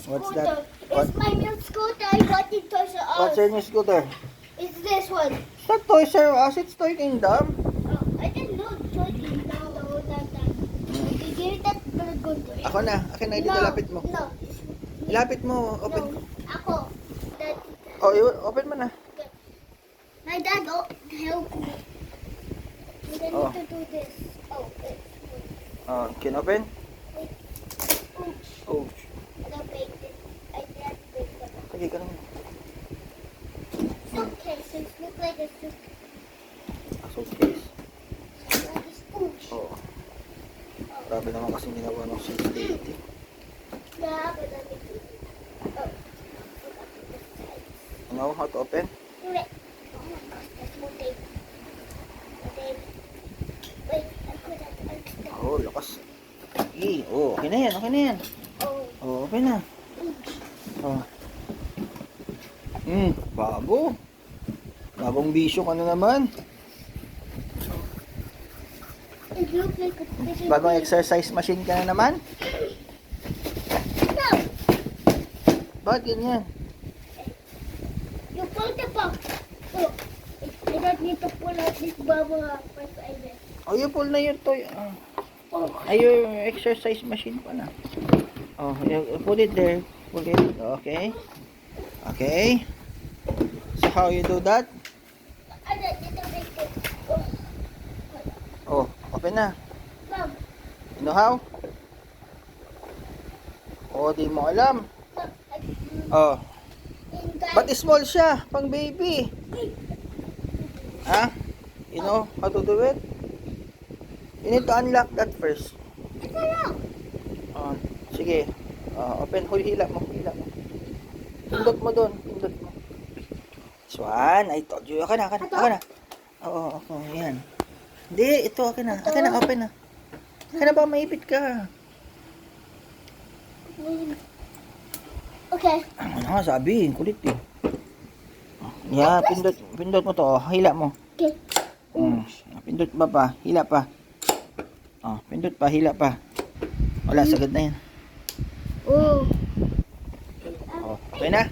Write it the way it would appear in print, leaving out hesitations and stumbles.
What's scooter. that? What? It's my new scooter. I got it Toys R Us. What's your new scooter? It's this one. It's not Toys R Us, it's Toy Kingdom. Oh, I didn't know Toy Kingdom the whole time. Okay, give that burger. Ako na. Akin na, dito lapit mo. No. Lapit mo. Open No. ko. Ako. Dad. Oh, open mo na. My dad help me. We don't Oh. need to do this. Oh, wait. Oh, can open? Oops. Oh. I don't make it. I can't make it. Sige ka naman. Suitcases look like a suitcase. Suitcase. Like a scooch. Oo. Grabe naman kasi ginawa ng sensitivity. Yeah, but let me do it. Oh. You know how to open? Wait. Oh my gosh, that's more tape. More tape. Wait, I put that extra. Oh, lakas. Oh, okay na yan, okay na yan. Oh. Oh, okay na. Oh. Bago. Bagong bisyo ka na naman. It looks like a fishing Bagong pole. exercise machine ka na naman. No! Bakit ganyan? You pull the box. Oh. I don't need to pull out this bubble up first, I guess. Oh, you pull na your toy. Ay, your exercise machine pa na. Oh, you put it there. Put it. Okay. Okay. So how you do that? I don't need to make it. Oh, open na. Mom. You know how? Oh, di mo alam. Oh, but small siya, pang baby. Ha? You know how to do it? You need to unlock that first. Ito lang. Oh, sige. Open, hila mo, hila mo. Pindot mo doon, pindot mo. This one, I told you. Akin na, akin na, akin na. Oo, yan. Hindi, ito, akin na, open na. Akin na ba, maipit ka? Okay. Ano nga sabi, kulit eh. Yeah, pindot mo to, hila mo. Okay. Pindot pa, hila pa. Oh, pindot pa, hila pa. Wala, sagad na yan. Oh. Oh, okay na?